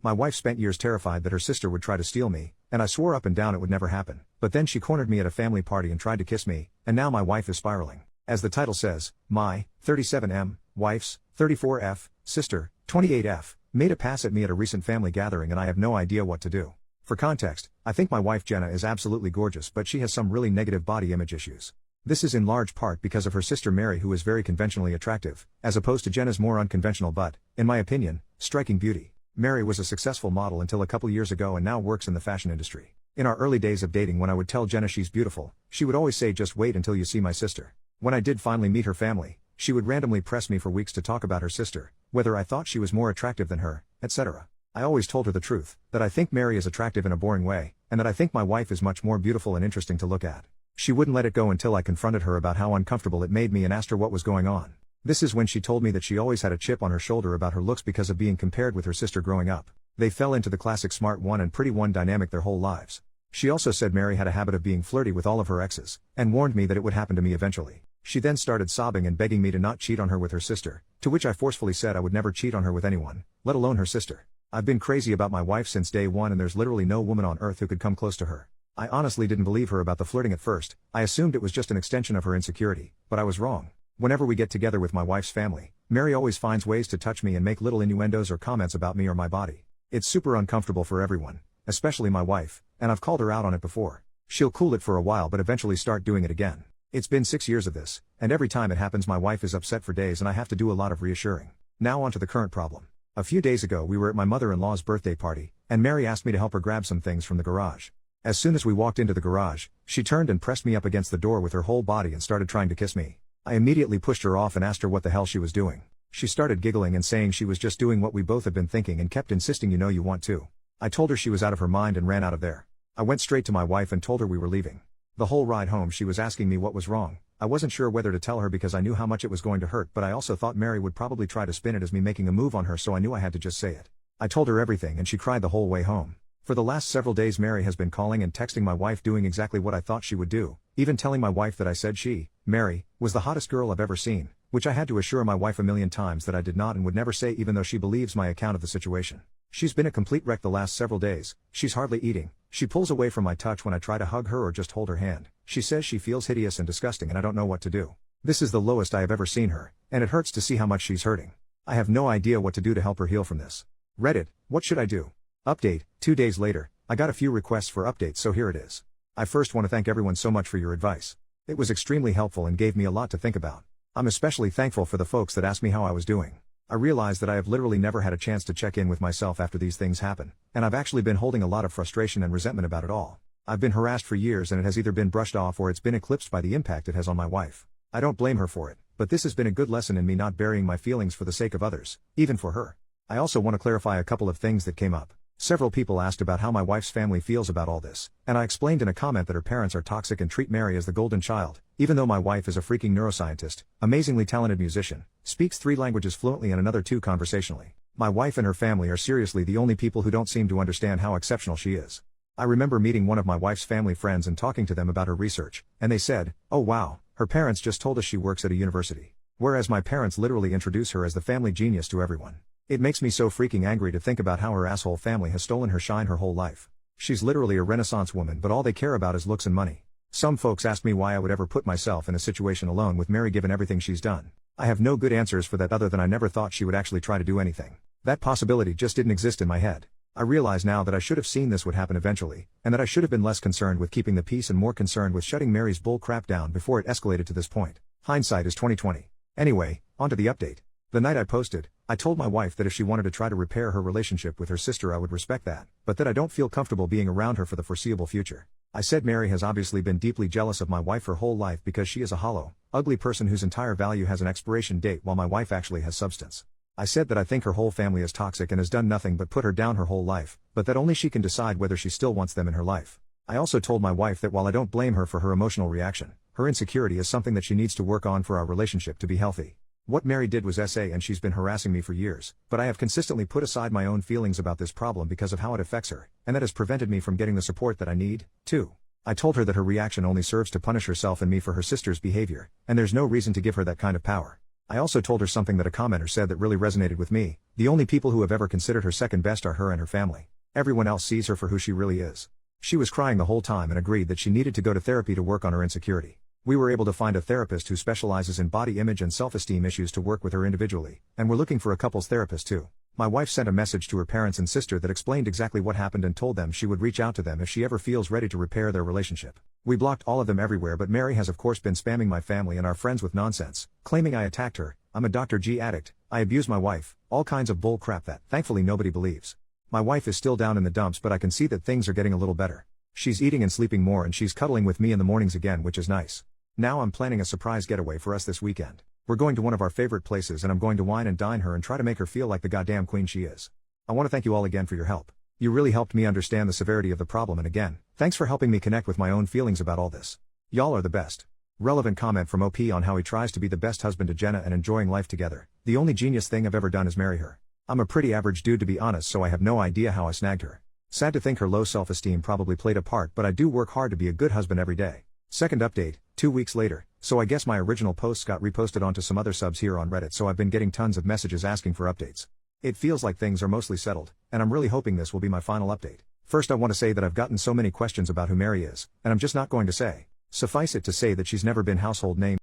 My wife spent years terrified that her sister would try to steal me, and I swore up and down it would never happen. But then she cornered me at a family party and tried to kiss me, and now my wife is spiraling. As the title says, my 37M wife's 34F sister, 28F, made a pass at me at a recent family gathering and I have no idea what to do. For context, I think my wife Jenna is absolutely gorgeous, but she has some really negative body image issues. This is in large part because of her sister Mary, who is very conventionally attractive, as opposed to Jenna's more unconventional but, in my opinion, striking beauty. Mary was a successful model until a couple years ago and now works in the fashion industry. In our early days of dating, when I would tell Jenna she's beautiful, she would always say just wait until you see my sister. When I did finally meet her family, she would randomly press me for weeks to talk about her sister, whether I thought she was more attractive than her, etc. I always told her the truth, that I think Mary is attractive in a boring way, and that I think my wife is much more beautiful and interesting to look at. She wouldn't let it go until I confronted her about how uncomfortable it made me and asked her what was going on. This is when she told me that she always had a chip on her shoulder about her looks because of being compared with her sister growing up. They fell into the classic smart one and pretty one dynamic their whole lives. She also said Mary had a habit of being flirty with all of her exes, and warned me that it would happen to me eventually. She then started sobbing and begging me to not cheat on her with her sister, to which I forcefully said I would never cheat on her with anyone, let alone her sister. I've been crazy about my wife since day one and there's literally no woman on earth who could come close to her. I honestly didn't believe her about the flirting at first. I assumed it was just an extension of her insecurity, but I was wrong. Whenever we get together with my wife's family, Mary always finds ways to touch me and make little innuendos or comments about me or my body. It's super uncomfortable for everyone, especially my wife, and I've called her out on it before. She'll cool it for a while but eventually start doing it again. It's been 6 years of this, and every time it happens my wife is upset for days and I have to do a lot of reassuring. Now on to the current problem. A few days ago we were at my mother-in-law's birthday party, and Mary asked me to help her grab some things from the garage. As soon as we walked into the garage, she turned and pressed me up against the door with her whole body and started trying to kiss me. I immediately pushed her off and asked her what the hell she was doing. She started giggling and saying she was just doing what we both had been thinking and kept insisting you know you want to. I told her she was out of her mind and ran out of there. I went straight to my wife and told her we were leaving. The whole ride home she was asking me what was wrong. I wasn't sure whether to tell her because I knew how much it was going to hurt, but I also thought Mary would probably try to spin it as me making a move on her, so I knew I had to just say it. I told her everything and she cried the whole way home. For the last several days Mary has been calling and texting my wife doing exactly what I thought she would do, even telling my wife that I said she, Mary, was the hottest girl I've ever seen, which I had to assure my wife a million times that I did not and would never say, even though she believes my account of the situation. She's been a complete wreck the last several days. She's hardly eating. She pulls away from my touch when I try to hug her or just hold her hand. She says she feels hideous and disgusting and I don't know what to do. This is the lowest I have ever seen her, and it hurts to see how much she's hurting. I have no idea what to do to help her heal from this. Reddit, what should I do? Update, 2 days later, I got a few requests for updates, so here it is. I first want to thank everyone so much for your advice. It was extremely helpful and gave me a lot to think about. I'm especially thankful for the folks that asked me how I was doing. I realized that I have literally never had a chance to check in with myself after these things happen, and I've actually been holding a lot of frustration and resentment about it all. I've been harassed for years and it has either been brushed off or it's been eclipsed by the impact it has on my wife. I don't blame her for it, but this has been a good lesson in me not burying my feelings for the sake of others, even for her. I also want to clarify a couple of things that came up. Several people asked about how my wife's family feels about all this, and I explained in a comment that her parents are toxic and treat Mary as the golden child, even though my wife is a freaking neuroscientist, amazingly talented musician, speaks 3 languages fluently and another 2 conversationally. My wife and her family are seriously the only people who don't seem to understand how exceptional she is. I remember meeting one of my wife's family friends and talking to them about her research, and they said, "Oh wow, her parents just told us she works at a university." Whereas my parents literally introduce her as the family genius to everyone. It makes me so freaking angry to think about how her asshole family has stolen her shine her whole life. She's literally a renaissance woman, but all they care about is looks and money. Some folks asked me why I would ever put myself in a situation alone with Mary given everything she's done. I have no good answers for that other than I never thought she would actually try to do anything. That possibility just didn't exist in my head. I realize now that I should have seen this would happen eventually, and that I should have been less concerned with keeping the peace and more concerned with shutting Mary's bull crap down before it escalated to this point. Hindsight is 20/20. Anyway, on to the update. The night I posted, I told my wife that if she wanted to try to repair her relationship with her sister I would respect that, but that I don't feel comfortable being around her for the foreseeable future. I said Mary has obviously been deeply jealous of my wife her whole life because she is a hollow, ugly person whose entire value has an expiration date while my wife actually has substance. I said that I think her whole family is toxic and has done nothing but put her down her whole life, but that only she can decide whether she still wants them in her life. I also told my wife that while I don't blame her for her emotional reaction, her insecurity is something that she needs to work on for our relationship to be healthy. What Mary did was SA and she's been harassing me for years, but I have consistently put aside my own feelings about this problem because of how it affects her, and that has prevented me from getting the support that I need. 2. I told her that her reaction only serves to punish herself and me for her sister's behavior, and there's no reason to give her that kind of power. I also told her something that a commenter said that really resonated with me: the only people who have ever considered her second best are her and her family. Everyone else sees her for who she really is. She was crying the whole time and agreed that she needed to go to therapy to work on her insecurity. We were able to find a therapist who specializes in body image and self-esteem issues to work with her individually, and we're looking for a couples therapist too. My wife sent a message to her parents and sister that explained exactly what happened and told them she would reach out to them if she ever feels ready to repair their relationship. We blocked all of them everywhere, but Mary has of course been spamming my family and our friends with nonsense, claiming I attacked her, I'm a Dr. G addict, I abuse my wife, all kinds of bull crap that, thankfully, nobody believes. My wife is still down in the dumps, but I can see that things are getting a little better. She's eating and sleeping more and she's cuddling with me in the mornings again, which is nice. Now I'm planning a surprise getaway for us this weekend. We're going to one of our favorite places and I'm going to wine and dine her and try to make her feel like the goddamn queen she is. I want to thank you all again for your help. You really helped me understand the severity of the problem, and again, thanks for helping me connect with my own feelings about all this. Y'all are the best. Relevant comment from OP on how he tries to be the best husband to Jenna and enjoying life together. The only genius thing I've ever done is marry her. I'm a pretty average dude to be honest, so I have no idea how I snagged her. Sad to think her low self-esteem probably played a part, but I do work hard to be a good husband every day. Second update, 2 weeks later, so I guess my original posts got reposted onto some other subs here on Reddit, so I've been getting tons of messages asking for updates. It feels like things are mostly settled, and I'm really hoping this will be my final update. First, I want to say that I've gotten so many questions about who Mary is, and I'm just not going to say. Suffice it to say that she's never been household name.